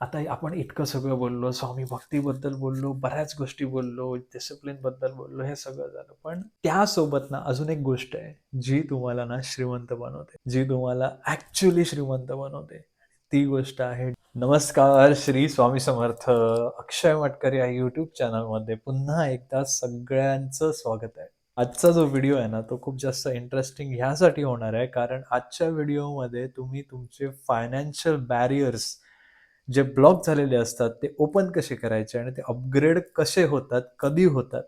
आता आपण इतकं सगळं बोललो, स्वामी भक्तीबद्दल बोललो, बऱ्याच गोष्टी बोललो, डिसिप्लिनबद्दल बोललो, हे सगळं झालं. पण त्यासोबत ना अजून एक गोष्ट आहे, जी तुम्हाला ना श्रीमंत बनवते, जी तुम्हाला ॲक्चुअली श्रीमंत बनवते. ती गोष्ट आहे नमस्कार, श्री स्वामी समर्थ. अक्षय मटकर या यूट्यूब चॅनलमध्ये पुन्हा एकदा सगळ्यांचं स्वागत आहे. आजचा जो व्हिडिओ आहे ना, तो खूप जास्त इंटरेस्टिंग ह्यासाठी होणार आहे, कारण आजच्या व्हिडिओमध्ये तुम्ही तुमचे फायनान्शियल बॅरियर्स जे ब्लॉक झालेले असतात ते ओपन कसे करायचे आणि ते अपग्रेड कसे होतात, कधी होतात,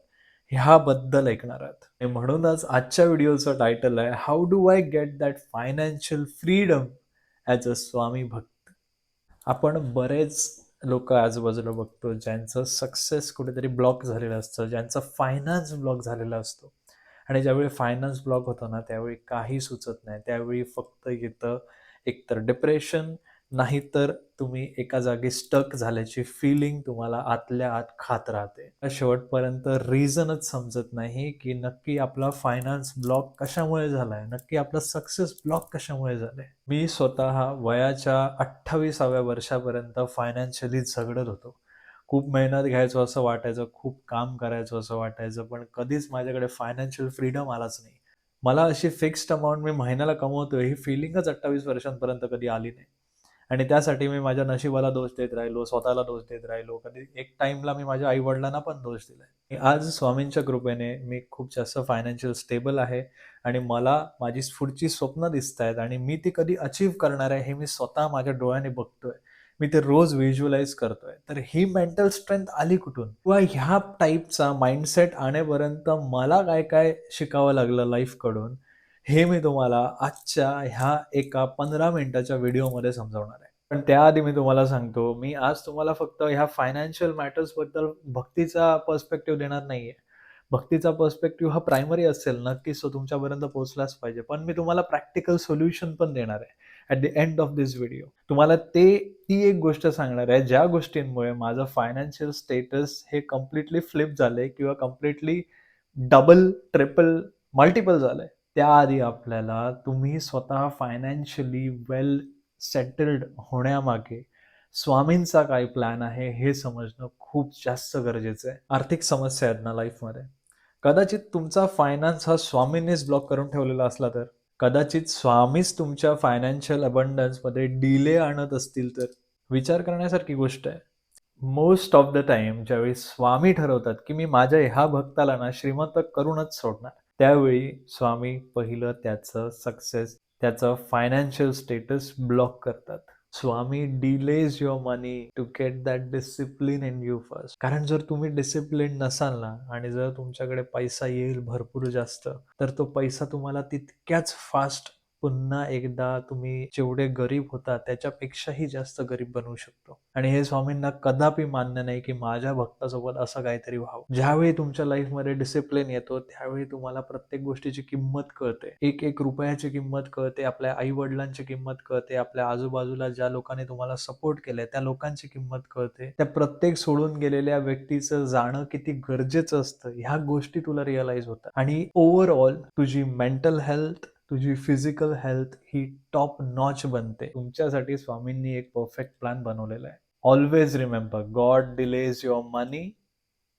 ह्याबद्दल ऐकणार आहात. आणि म्हणूनच आजच्या व्हिडिओचं टायटल आहे how do I get that financial freedom as a Swami bhakt. आपण बरेच लोक आजूबाजूला बघतो ज्यांचं सक्सेस कुठेतरी ब्लॉक झालेलं असतं, ज्यांचा फायनान्स ब्लॉक झालेला असतो. आणि ज्यावेळी फायनान्स ब्लॉक होतो ना त्यावेळी काही सुचत नाही. त्यावेळी फक्त येतं एकतर डिप्रेशन, नाहीतर तुम्ही एका जागी स्टक झाल्याची फीलिंग तुम्हाला आतल्या आत खात राहते. शेवटपर्यंत रिझनच समजत नाही की नक्की आपला फायनान्स ब्लॉक कशामुळे झालाय, नक्की आपला सक्सेस ब्लॉक कशामुळे झालाय. मी स्वतः वयाच्या 28व्या वर्षापर्यंत फायनान्शियली झगडत होतो. खूप मेहनत घ्यायचो असं वाटायचं, खूप काम करायचो असं वाटायचं, पण कधीच माझ्याकडे फायनान्शियल फ्रीडम आलाच नाही. मला अशी फिक्स्ड अमाउंट मी महिन्याला कमवतोय ही फीलिंगच 28 वर्षांपर्यंत कधी आली नाही. आणि त्यासाठी मी माझ्या नशिबाला दोष देत राहिलो, स्वतःला दोष देत राहिलो. कधी एक टाईमला मी माझ्या आई-वडिलांना पण दोष दिलाय. आज स्वामींच्या कृपेने मी खूप जास्त फायनान्शियल स्टेबल आहे आणि मला माझी पुढची स्वप्न दिसतायत आणि मी ती कधी अचीव्ह करणार आहे हे मी स्वतः माझ्या डोळ्याने बघतोय. मी ते रोज व्हिज्युअलाइज करतोय. तर ही मेंटल स्ट्रेंथ आली कुठून? किंवा ह्या टाईपचा माइंडसेट आणेपर्यंत मला काय-काय शिकावं लागलं लाईफकडून, हे मी तुम्हाला आजच्या ह्या एका 15 मिनिटाच्या व्हिडिओमध्ये समजावणार आहे. पण त्याआधी मी तुम्हाला सांगतो, मी आज तुम्हाला फक्त ह्या फायनान्शियल मॅटर्सबद्दल भक्तीचा पर्स्पेक्टिव्ह देणार नाहीये. भक्तीचा पर्स्पेक्टिव्ह हा प्रायमरी असेल, नक्कीच तो तुमच्यापर्यंत पोहोचलाच पाहिजे. पण मी तुम्हाला प्रॅक्टिकल सोल्युशन पण देणार आहे at the end of this video. तुम्हाला ती एक गोष्ट सांगणार आहे, ज्या गोष्टींमुळे माझं फायनान्शियल स्टेटस हे कंप्लीटली फ्लिप झालंय किंवा कंप्लीटली डबल, ट्रिपल, मल्टिपल झालंय. त्याआधी आपल्याला तुम्ही स्वतः फायनान्शियली वेल सेटल्ड होण्यामागे स्वामींचा काय प्लॅन आहे हे समजणं खूप जास्त गरजेचं आहे. आर्थिक समस्या आहेत ना लाईफमध्ये, कदाचित तुमचा फायनान्स हा स्वामींनीच ब्लॉक करून ठेवलेला असला तर, कदाचित स्वामीच तुमच्या फायनान्शियल अबंडन्समध्ये डिले आणत असतील तर, विचार करण्यासारखी गोष्ट आहे. मोस्ट ऑफ द टाईम ज्यावेळी स्वामी ठरवतात की मी माझ्या ह्या भक्ताला ना श्रीमंत करूनच सोडणार, त्यावेळी स्वामी पहिलं त्याचं सक्सेस, त्याचं फायनान्शियल स्टेटस ब्लॉक करतात. Swami delays your money to get that discipline in you first. कारण जर तुम्ही डिसिप्लिन नसाल ना आणि जर तुमच्याकडे पैसा येईल भरपूर जास्त, तर तो पैसा तुम्हाला तितक्याच फास्ट पुन्हा एकदा तुम्ही जेवढे गरीब होता त्याच्यापेक्षाही जास्त गरीब बनवू शकतो. आणि हे स्वामींना कदापि मान्य नाही की माझ्या भक्तासोबत असं काहीतरी व्हावं. ज्यावेळी तुमच्या लाईफमध्ये डिसिप्लिन येतो त्यावेळी तुम्हाला प्रत्येक गोष्टीची किंमत कळते. एक एक रुपयाची किंमत कळते, आपल्या आई-वडिलांची किंमत कळते, आपल्या आजूबाजूला ज्या लोकांनी तुम्हाला सपोर्ट केलंय त्या लोकांची किंमत कळते. त्या प्रत्येक सोडून गेलेल्या व्यक्तीचं जाणं किती गरजेचं असतं ह्या गोष्टी तुला रिअलाईज होतात. आणि ओव्हरऑल तुझी मेंटल हेल्थ, तुझी फिजिकल हेल्थ ही टॉप नॉच बनते. तुमच्यासाठी स्वामींनी एक परफेक्ट प्लॅन बनवलेला आहे. Always remember, God delays your money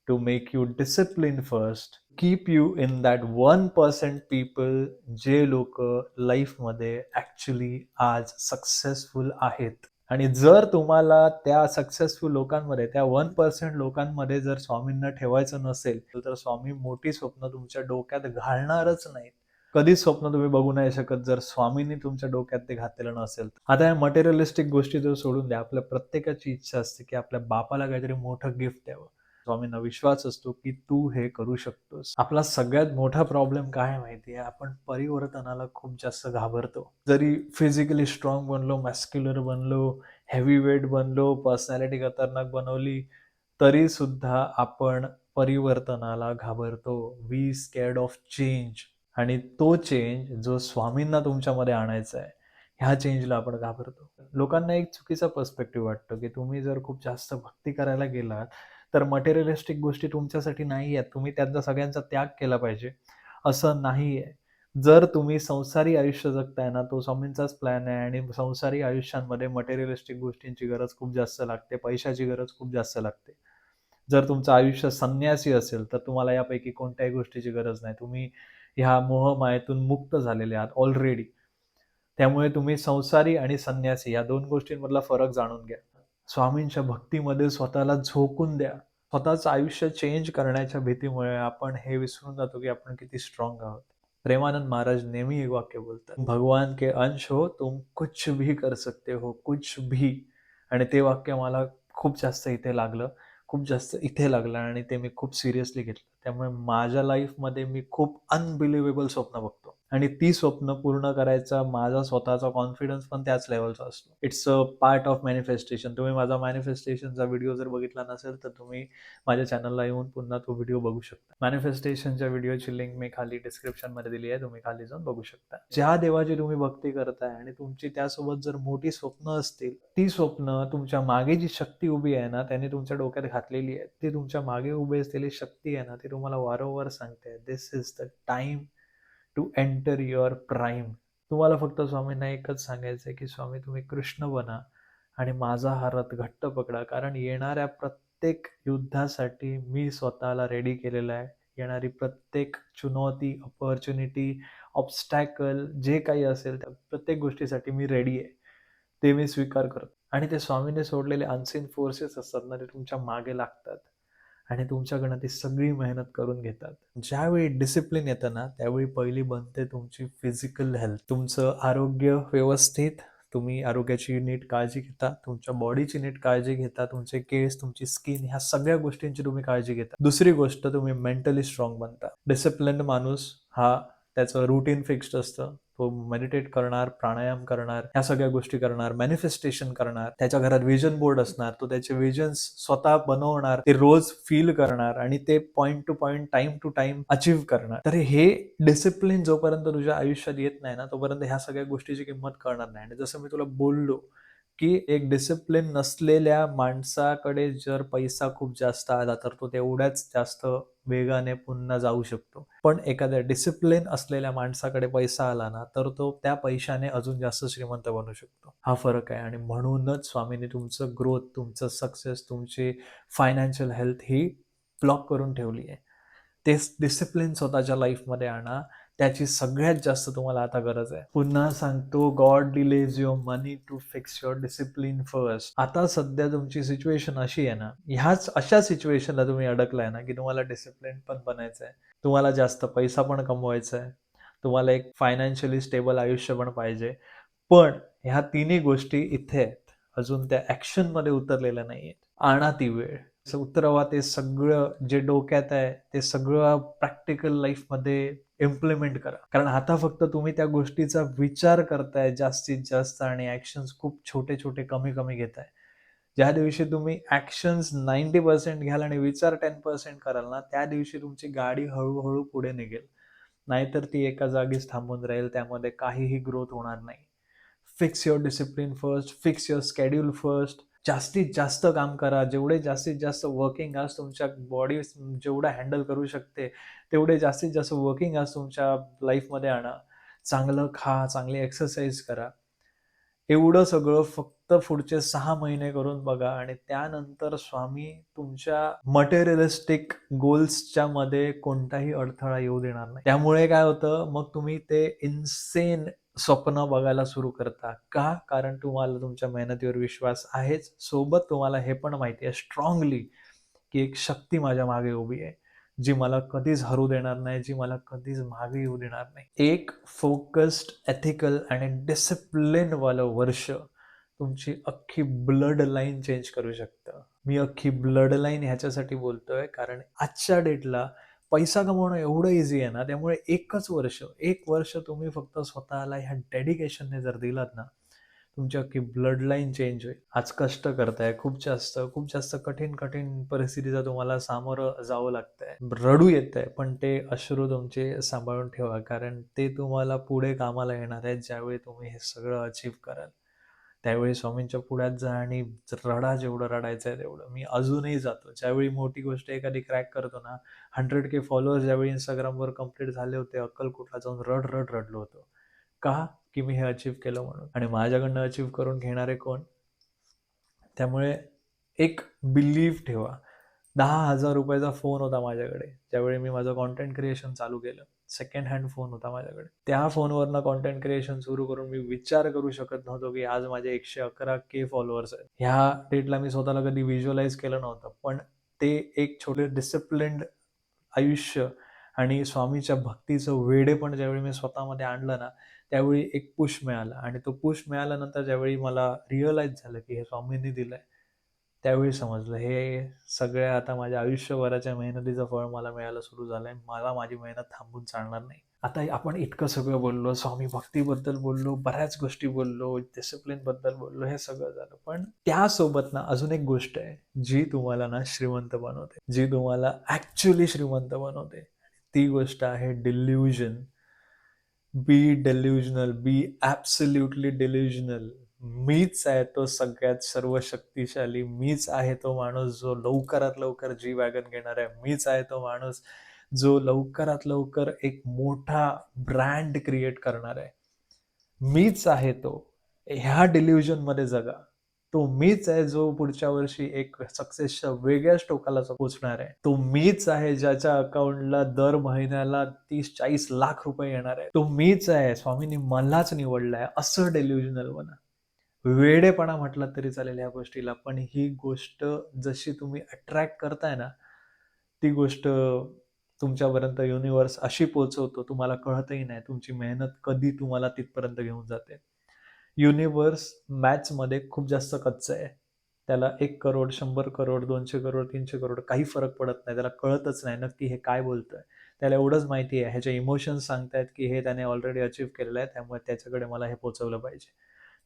to make you discipline first, keep you in that 1% people जे लोक लाईफमध्ये ॲक्च्युली आज सक्सेसफुल आहेत. आणि जर तुम्हाला त्या सक्सेसफुल लोकांमध्ये, त्या 1% लोकांमध्ये जर स्वामींना ठेवायचं नसेल, तर स्वामी मोठी स्वप्न तुमच्या डोक्यात घालणारच नाहीत. कधीच स्वप्न तुम्ही बघू नाही शकत जर स्वामींनी तुमच्या डोक्यात ते घातलेलं नसेल. आता या मटेरियलिस्टिक गोष्टी जर सोडून द्या, आपल्या प्रत्येकाची इच्छा असते की आपल्या बापाला काहीतरी मोठं गिफ्ट द्यावं. स्वामींना विश्वास असतो की तू हे करू शकतोस. आपला सगळ्यात मोठा प्रॉब्लेम काय आहे माहिती आहे? आपण परिवर्तनाला खूप जास्त घाबरतो. जरी फिजिकली स्ट्रॉंग बनलो, मॅस्क्युलर बनलो, हेवी वेट बनलो, पर्सनॅलिटी खतरनाक बनवली, तरी सुद्धा आपण परिवर्तनाला घाबरतो. We scared of change. आणि तो चेंज जो स्वामींना तुमच्यामध्ये आणायचा आहे, ह्या चेंजला आपण घाबरतो. लोकांना एक चुकीचा पर्स्पेक्टिव्ह वाटतो की तुम्ही जर खूप जास्त भक्ती करायला गेलात, तर मटेरियलिस्टिक गोष्टी तुमच्यासाठी नाही आहेत. तुम्ही त्यांचा सगळ्यांचा त्याग केला पाहिजे, असं नाही आहे. जर तुम्ही संसारी आयुष्य जगताय ना, तो स्वामींचाच प्लॅन आहे आणि संसारी आयुष्यांमध्ये मटेरियलिस्टिक गोष्टींची गरज खूप जास्त लागते, पैशाची गरज खूप जास्त लागते. जर तुमचं आयुष्य संन्यासी असेल, तर तुम्हाला यापैकी कोणत्याही गोष्टीची गरज नाही. तुम्ही ह्या मोहमायेतून मुक्त झालेले आहात ऑलरेडी. त्यामुळे तुम्ही संसारी आणि संन्यासी या 2 गोष्टींमधला फरक जाणून घ्या. स्वामींच्या भक्तीमध्ये स्वतःला झोकून द्या. स्वतःचं आयुष्य चेंज करण्याच्या भीतीमुळे आपण हे विसरून जातो, की आपण किती स्ट्राँग आहोत. प्रेमानंद महाराज नेहमी एक वाक्य बोलतात, "भगवान के अंश हो, तुम कुछ भी कर सकते हो, कुछ भी." आणि ते वाक्य मला खूप जास्त इथे लागलं. खूप जास्त इथे लागलं आणि ते मी खूप सिरियसली घेतलं. त्यामुळे माझ्या लाईफमध्ये मी खूप अनबिलिव्हेबल स्वप्न बघतो आणि ती स्वप्न पूर्ण करायचा माझा स्वतःचा कॉन्फिडन्स पण त्याच लेव्हलचा असतो. It's a part of manifestation. तुम्ही माझा मॅनिफेस्टेशनचा व्हिडिओ जर बघितला नसेल, तर तुम्ही माझ्या चॅनलला येऊन पुन्हा तो व्हिडिओ बघू शकता. मॅनिफेस्टेशनच्या व्हिडिओची लिंक मी खाली डिस्क्रिप्शनमध्ये दिली आहे. तुम्ही खाली जाऊन बघू शकता. ज्या देवाची तुम्ही भक्ती करताय आणि तुमची त्यासोबत जर मोठी स्वप्न असतील, ती स्वप्न तुमच्या मागे जी शक्ती उभी आहे ना, त्याने तुमच्या डोक्यात घातलेली आहे. ती तुमच्या मागे उभी असलेली शक्ती आहे ना, ती तुम्हाला वारंवार सांगते, "this is the time to enter your prime." तुम्हाला फक्त स्वामींना एकच सांगायचं आहे, की स्वामी तुम्ही कृष्ण बना आणि माझा हा रथ घट्ट पकडा. कारण येणाऱ्या प्रत्येक युद्धासाठी मी स्वतःला रेडी केलेलं आहे. येणारी प्रत्येक चुनौती, अपॉर्च्युनिटी, ऑब्स्टॅकल जे काही असेल त्या प्रत्येक गोष्टीसाठी मी रेडी आहे. ते मी स्वीकार करतो. आणि ते स्वामीने सोडलेले अनसीन फोर्सेस असतात ना, ते तुमच्या मागे लागतात आणि तुमच्याकडनं ती सगळी मेहनत करून घेतात. ज्यावेळी डिसिप्लिन येतं ना, त्यावेळी पहिली बनते तुमची फिजिकल हेल्थ. तुमचं आरोग्य व्यवस्थित, तुम्ही आरोग्याची नीट काळजी घेता, तुमच्या बॉडीची नीट काळजी घेता, तुमचे केस, तुमची स्किन ह्या सगळ्या गोष्टींची तुम्ही काळजी घेता. दुसरी गोष्ट तुम्ही मेंटली स्ट्राँग बनता. डिसिप्लिन्ड माणूस हा त्याचं रुटीन फिक्स्ड असतं. तो मेडिटेट करणार, प्राणायाम करणार, ह्या सगळ्या गोष्टी करणार, मॅनिफेस्टेशन करणार, त्याच्या घरात व्हिजन बोर्ड असणार, तो त्याचे व्हिजन्स स्वतः बनवणार, ते रोज फील करणार आणि ते point to point, time to time achieve करणार. तर हे डिसिप्लिन जोपर्यंत तुझ्या आयुष्यात येत नाही ना, तोपर्यंत ह्या सगळ्या गोष्टीची किंमत कळणार नाही. आणि जसं मी तुला बोललो, की एक डिसिप्लिन नसलेल्या माणसाकडे जर पैसा खूप जास्त आला, तर तो तेवढ्याच जास्त वेगाने पुन्हा जाऊ शकतो. पण एखाद्या डिसिप्लिन असलेल्या माणसाकडे पैसा आला ना, तर तो त्या पैशाने अजून जास्त श्रीमंत बनू शकतो. हा फरक आहे आणि म्हणूनच स्वामींनी तुमचं ग्रोथ, तुमचं सक्सेस, तुमची फायनान्शियल हेल्थ ही ब्लॉक करून ठेवली आहे. तेच डिसिप्लिन स्वतःच्या लाईफमध्ये आणा. त्याची सगळ्यात जास्त तुम्हाला आता गरज आहे. पुन्हा सांगतो, God delays your money to fix your discipline first. आता सध्या तुमची सिच्युएशन अशी आहे ना, ह्याच अशा सिच्युएशनला तुम्ही अडकलाय ना, की तुम्हाला डिसिप्लिन पण बनायचं आहे. तुम्हाला जास्त पैसा पण कमवायचा आहे. तुम्हाला एक फायनान्शियली स्टेबल आयुष्य पण पाहिजे. पण ह्या तिन्ही गोष्टी इथे आहेत. अजून त्या ॲक्शनमध्ये उतरलेल्या नाहीयेत. आणा ती वेळ. उतरवा ते सगळं जे डोक्यात आहे, ते सगळं प्रॅक्टिकल लाईफमध्ये इम्प्लिमेंट करा. कारण आता फक्त तुम्ही त्या गोष्टीचा विचार करताय जास्तीत जास्त आणि ॲक्शन्स खूप छोटे-छोटे, कमी-कमी घेताय. ज्या दिवशी तुम्ही ॲक्शन्स 90% घ्याल आणि विचार 10% कराल ना, त्या दिवशी तुमची गाडी हळू पुढे निघेल. नाहीतर ती एका जागीच थांबून राहील. त्यामध्ये काहीही ग्रोथ होणार नाही. Fix your discipline first, fix your schedule first. जास्तीत जास्त काम करा. जेवढे जास्तीत जास्त वर्किंग आवर्स तुमच्या बॉडी जेवढं हँडल करू शकते, तेवढे जास्तीत जास्त वर्किंग आवर्स तुमच्या लाईफमध्ये आणा. चांगलं खा, चांगली एक्सरसाइज करा. एवढं सगळं फक्त पुढचे 6 महिने करून बघा आणि त्यानंतर स्वामी तुमच्या मटेरियलिस्टिक गोल्सच्या मध्ये कोणताही अडथळा येऊ देणार नाही. त्यामुळे काय होतं, मग तुम्ही ते इन्सेन स्वप्न बघायला सुरू करता. का? कारण तुम्हाला तुमच्या मेहनतीवर विश्वास आहेच. सोबत तुम्हाला हे पण माहिती आहे स्ट्राँगली, की एक शक्ती माझ्या मागे उभी आहे. जी मला कधीच हरू देणार नाही, जी मला कधीच मागे येऊ देणार नाही. एक फोकस्ड, एथिकल आणि डिसिप्लिनवालं वर्ष तुमची अख्खी ब्लड लाईन चेंज करू शकतं. मी अख्खी ब्लड लाईन ह्याच्यासाठी बोलतोय, कारण आजच्या डेटला पैसा कमवणं एवढं इझी आहे ना, त्यामुळे एक वर्ष तुम्ही फक्त स्वतःला ह्या डेडिकेशनने जर दिलात ना, तुमची अख्खी ब्लड लाईन चेंज होईल. आज कष्ट करताय खूप जास्त कठीण परिस्थितीचा तुम्हाला सामोरं जावं लागतंय. रडू येतंय, पण ते अश्रू तुमचे सांभाळून ठेवा. कारण ते तुम्हाला पुढे कामाला येणार आहेत, ज्यावेळी तुम्ही हे सगळं अचीव्ह कराल. त्यावेळी स्वामींच्या पुढ्यात जा आणि रडा, जेवढं रडायचं आहे तेवढं. मी अजूनही जातो. ज्यावेळी मोठी गोष्ट एखादी क्रॅक करतो ना, 100K फॉलोअर्स ज्यावेळी Instagramवर कंप्लीट झाले होते, अक्कलकोटला जाऊन रडलो होतो. का? की मी हे अचीव्ह केलं म्हणून. आणि माझ्याकडनं अचीव्ह करून घेणारे कोण? त्यामुळे एक बिलीव्ह ठेवा. ₹10,000 फोन होता माझ्याकडे. ज्यावेळी मी माझं कंटेंट क्रिएशन चालू केलं. सेकंड हँड फोन होता माझ्याकडे. त्या फोनवरनं कंटेंट क्रिएशन सुरू करून मी विचार करू शकत नव्हतो, की आज माझे 111K फॉलोअर्स आहेत. ह्या डेटला मी स्वतःला कधी व्हिज्युअलाइज केलं नव्हतं. पण ते एक छोटे डिसिप्लिन्ड आयुष्य आणि स्वामीच्या भक्तीचं वेडेपण ज्यावेळी मी स्वतःमध्ये आणलं ना, त्यावेळी एक पुश मिळाला आणि तो पुश मिळाल्यानंतर ज्यावेळी मला रिअलाइज झालं, की हे स्वामींनी दिलंय, त्यावेळी समजलं हे सगळ्या आता माझ्या आयुष्यभराच्या मेहनतीचं फळ मला मिळायला सुरू झालंय. मला माझी मेहनत थांबून चालणार नाही. आता आपण इतकं सगळं बोललो, स्वामी भक्तीबद्दल बोललो, बऱ्याच गोष्टी बोललो, डिसिप्लिनबद्दल बोललो, हे सगळं झालं. पण त्यासोबत ना अजून एक गोष्ट आहे, जी तुम्हाला ना श्रीमंत बनवते, जी तुम्हाला ॲक्चुअली श्रीमंत बनवते. ती गोष्ट आहे डिल्युजन. बी डेल्युजनल, बी ॲब्सोल्युटली डेल्युजनल. मीच आहे तो सगळ्यात सर्वशक्तिशाली. मीच आहे तो माणूस जो लवकरात लवकर जी वॅगन घेणार आहे. मीच आहे तो माणूस जो लवकरात लवकर एक मोठा ब्रँड क्रिएट करणार आहे. मीच आहे तो. ह्या डिल्युजनमध्ये जगा. तो मीच आहे जो पुढच्या वर्षी एक सक्सेसच्या वेगळ्याच टोकाला पोहोचणार आहे. तो मीच आहे ज्याच्या अकाउंटला दर महिन्याला 30-40 लाख रुपये येणार आहे. तो मीच आहे, स्वामींनी मलाच निवडलाय, असं डेल्युजनल बना. वेडेपणा म्हटलं तरी चालेल या गोष्टीला, पण ही गोष्ट जशी तुम्ही अट्रॅक्ट करताय ना, ती गोष्ट तुमच्यापर्यंत युनिव्हर्स अशी पोहोचवतो, तुम्हाला कळतही नाही तुमची मेहनत कधी तुम्हाला तिथपर्यंत घेऊन जाते. युनिव्हर्स मॅथ्समध्ये खूप जास्त कच्चं आहे. त्याला 1 करोड, 100 करोड, 200 करोड, 300 करोड काही फरक पडत नाही. त्याला कळतच नाही नक्की हे काय बोलतोय. त्याला एवढंच माहिती आहे, ह्याचे इमोशन्स सांगतायत, की हे त्याने ऑलरेडी अचीव्ह केलेलं आहे, त्यामुळे त्याच्याकडे मला हे पोहोचवलं पाहिजे.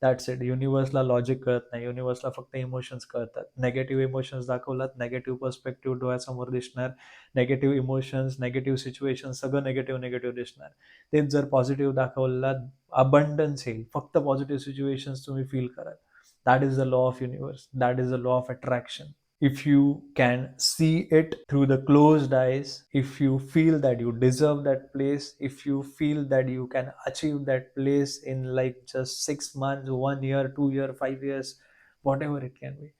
That's it. युनिव्हर्सला लॉजिक कळत नाही. युनिव्हर्सला फक्त इमोशन्स कळतात. निगेटिव्ह इमोशन्स दाखवलात, निगेटिव्ह पर्स्पेक्टिव्ह डोळ्यासमोर दिसणार. निगेटिव्ह इमोशन्स, निगेटिव्ह सिच्युएशन्स सगळं निगेटिव्ह दिसणार. तेच जर पॉझिटिव्ह दाखवलात, अबंडन्स येईल. फक्त पॉझिटिव्ह सिच्युएशन्स तुम्ही फील कराल. That is the law of universe. That is the law of attraction. If you can see it through the closed eyes, if you feel that you deserve that place, if you feel that you can achieve that place in like just 6 months, 1 year, 2 year, 5 years, whatever it can be,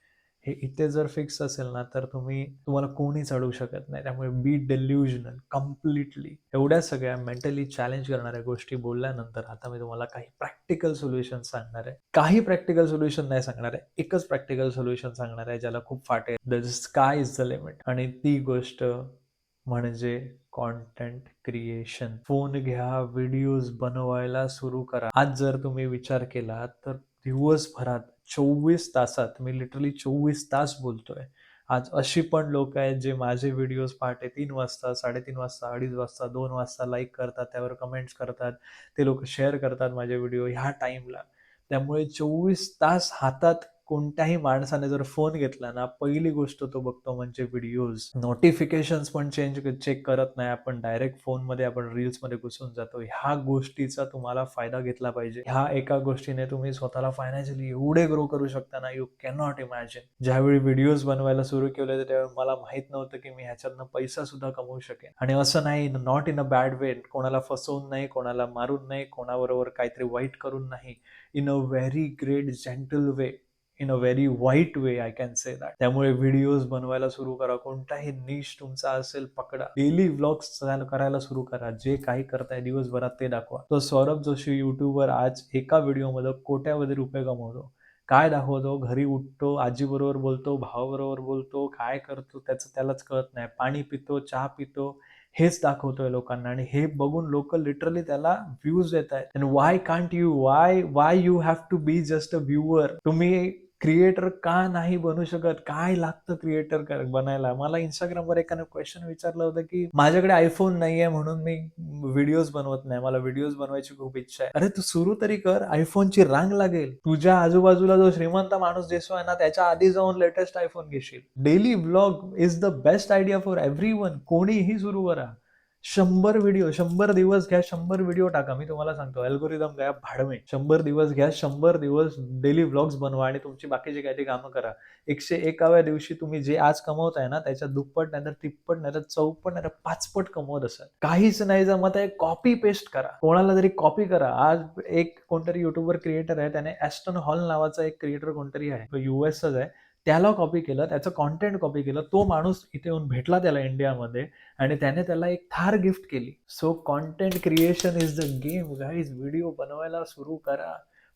हे इथे जर fix असेल ना, तर तुम्हाला कोणीच अडवू शकत नाही. त्यामुळे बी डेल्युजनल कम्प्लिटली. एवढ्या सगळ्या मेंटली चॅलेंज करणाऱ्या गोष्टी बोलल्यानंतर आता मी तुम्हाला काही प्रॅक्टिकल सोल्युशन सांगणार आहे. काही प्रॅक्टिकल सोल्युशन नाही सांगणार आहे. एकच प्रॅक्टिकल सोल्युशन सांगणार आहे, ज्याला खूप फाटे. The sky is the limit. आणि ती गोष्ट म्हणजे कॉन्टेंट क्रिएशन. फोन घ्या, व्हिडिओज बनवायला सुरू करा. आज जर तुम्ही विचार केला तर दिवसभरात 24 तासात, मी लिटरली 24 तास बोलतोय, आज अशी पण लोक आहेत जे माझे व्हिडिओज पहाटे 3 वाजता, 3:30 वाजता, 2:30 वाजता, 2 वाजता लाईक करतात, त्यावर कमेंट्स करतात, ते लोक शेअर करतात माझे व्हिडिओ ह्या टाइमला. त्यामुळे 24 तास हातात कोणत्याही माणसाने जर फोन घेतला ना, पहिली गोष्ट तो बघतो म्हणजे व्हिडिओज. नोटिफिकेशन्स पण चेक करत नाही आपण. डायरेक्ट फोनमध्ये आपण रील्समध्ये घुसून जातो. ह्या गोष्टीचा तुम्हाला फायदा घेतला पाहिजे. ह्या एका गोष्टीने तुम्ही स्वतःला फायनान्शियली एवढे ग्रो करू शकता ना, यू कॅन नॉट इमॅजिन. ज्यावेळी व्हिडिओज बनवायला सुरू केले होते त्यावेळी मला माहित नव्हतं की मी ह्याच्यातनं पैसा सुद्धा कमवू शकेन. आणि असं नाही, नॉट इन अ बॅड वे. कोणाला फसवून नाही, कोणाला मारून नाही, कोणाबरोबर काहीतरी वाईट करून नाही. In a very great gentle way, in a very white way, I can say that. त्यामुळे व्हिडिओज बनवायला सुरू करा. कोणताही निश तुमचा असेल पकडा. डेली व्लॉग्स करायला सुरू करा. जे काही करताय दिवसभरात ते दाखवा. तो सौरभ जोशी युट्यूबवर आज एका व्हिडिओमध्ये कोट्यावधी रुपये कमवतो. काय दाखवतो? घरी उठतो, आजीबरोबर बोलतो, भावाबरोबर बोलतो, काय करतो त्याचं त्यालाच कळत नाही. पाणी पितो, चहा पितो, हेच दाखवतोय लोकांना. आणि हे बघून लोक लिटरली त्याला व्ह्यूज देत आहेत. And why can't you, why you have to be just a viewer? तुम्ही क्रिएटर का नाही बनू शकत? काय लागतं क्रिएटर बनायला? मला इंस्टाग्रामवर एकाने क्वेश्चन विचारलं होतं की माझ्याकडे आयफोन नाहीये म्हणून मी व्हिडिओज बनवत नाही, मला व्हिडिओज बनवायची खूप इच्छा आहे. अरे तू सुरू तरी कर, आयफोनची रांग लागेल. तुझ्या आजूबाजूला जो श्रीमंत माणूस दिसतोय ना, त्याच्या आधी जाऊन लेटेस्ट आयफोन घेशील. Daily vlog is the best idea for everyone. कोणीही सुरू करा. 100 व्हिडिओ, 100 दिवस घ्या, 100 व्हिडिओ टाका. मी तुम्हाला सांगतो अल्गोरिदम गया भाडमे. 100 दिवस घ्या, 100 दिवस डेली व्लॉग्स बनवा आणि तुमची बाकीची काही ती कामं करा. 101व्या दिवशी तुम्ही जे आज कमवताय ना, त्याच्या दुप्पट नाहीतर तिप्पट नाहीतर चौपट नाहीतर पाचपट कमवत असाल. काहीच नाही जमत आहे, कॉपी पेस्ट करा. कोणाला तरी कॉपी करा. आज एक कोणतरी युट्यूबर क्रिएटर आहे, त्याने ॲस्टन हॉल नावाचा एक क्रिएटर कोणतरी आहे. तो यूएसचाच आहे. त्याला कॉपी केलं, त्याचं कंटेंट कॉपी केलं. तो माणूस इथे येऊन भेटला त्याला इंडियामध्ये आणि त्याने त्याला एक थार गिफ्ट केली. So content creation is the game guys. Video बनवायला सुरू करा.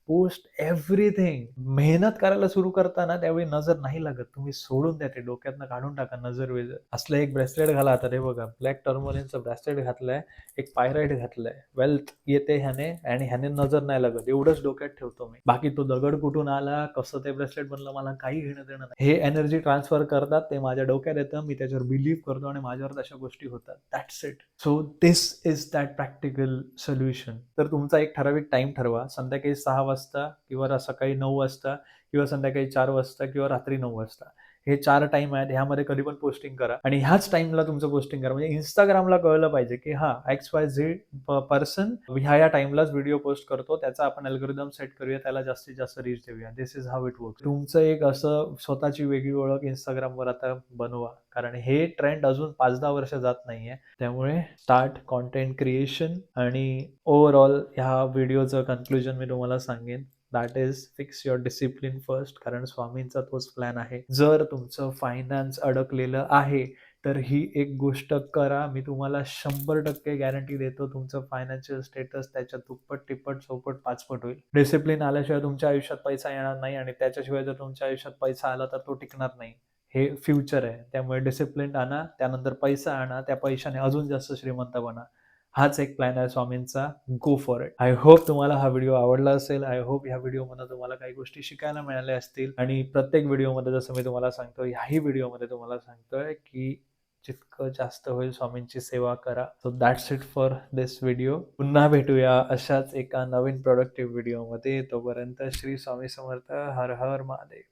Post everything. मेहनत करायला सुरू करताना त्यावेळी नजर नाही लागत. तुम्ही सोडून द्या ते, डोक्यातनं काढून टाका नजर वेजर. असलं एक ब्रेसलेट घाला आता. हे बघा, ब्लॅक टर्मोलिनचं ब्रेसलेट घातलंय, एक पायराईट घातलंय. वेल्थ येते ह्याने आणि ह्याने नजर नाही लागत. एवढंच डोक्यात ठेवतो मी. बाकी तो दगड कुठून आला, कसं ते ब्रेसलेट बनलं, मला काही घेणं देणं नाही. हे एनर्जी ट्रान्सफर करतात, ते माझ्या डोक्यात येतं, मी त्याच्यावर बिलीव्ह करतो आणि माझ्यावर तशा गोष्टी होतात. That's it. So this is that practical solution. तर तुमचा एक ठराविक टाइम ठरवा. संध्याकाळी 6 वाजता किंवा सकाळी 9 वाजता किंवा संध्याकाळी 4 वाजता किंवा रात्री 9 वाजता. हे 4 टाईम आहेत. ह्यामध्ये कधी पण पोस्टिंग करा आणि ह्याच टाईमला तुमचं पोस्टिंग करा. म्हणजे Instagramला कळलं पाहिजे, की हां, XYZ पर्सन ह्या टाईमलाच व्हिडिओ पोस्ट करतो. त्याचा आपण अल्गोरिदम सेट करूया, त्याला जास्तीत जास्त रीच देऊया. दिस इज हाऊ इट वर्क्स. तुमचं एक असं स्वतःची वेगळी ओळख Instagramवर आता बनवा. कारण हे ट्रेंड अजून 5-10 वर्ष जात नाहीये. त्यामुळे स्टार्ट कंटेंट क्रिएशन आणि ओव्हरऑल ह्या व्हिडिओचं कन्क्लुजन मी तुम्हाला सांगेन. That is fix your discipline first. कारण स्वामींचा तोच प्लॅन आहे. जर तुमचं फायनान्स अडकलेलं आहे तर ही एक गोष्ट करा. मी तुम्हाला 100% गॅरंटी देतो, तुमचं फायनान्शियल स्टेटस त्याच्या दुप्पट, तिप्पट, चौपट, पाचपट होईल. डिसिप्लिन आल्याशिवाय तुमच्या आयुष्यात पैसा येणार नाही आणि त्याच्याशिवाय जर तुमच्या आयुष्यात पैसा आला तर तो टिकणार नाही. हे फ्युचर आहे. त्यामुळे डिसिप्लिन आणा, त्यानंतर पैसा आणा, त्या पैशाने अजून जास्त श्रीमंत बना. हाच एक प्लॅन आहे स्वामींचा. Go for it. I hope तुम्हाला हा व्हिडिओ आवडला असेल. आय होप ह्या व्हिडिओमधून तुम्हाला काही गोष्टी शिकायला मिळाल्या असतील आणि प्रत्येक व्हिडिओमध्ये जसं मी तुम्हाला सांगतो, ह्याही व्हिडिओमध्ये तुम्हाला सांगतोय, की जितकं जास्त होईल स्वामींची सेवा करा. So that's it for this video. पुन्हा भेटूया अशाच एका नवीन प्रोडक्टिव्ह व्हिडिओमध्ये. तोपर्यंत श्री स्वामी समर्थ. हर हर महादेव.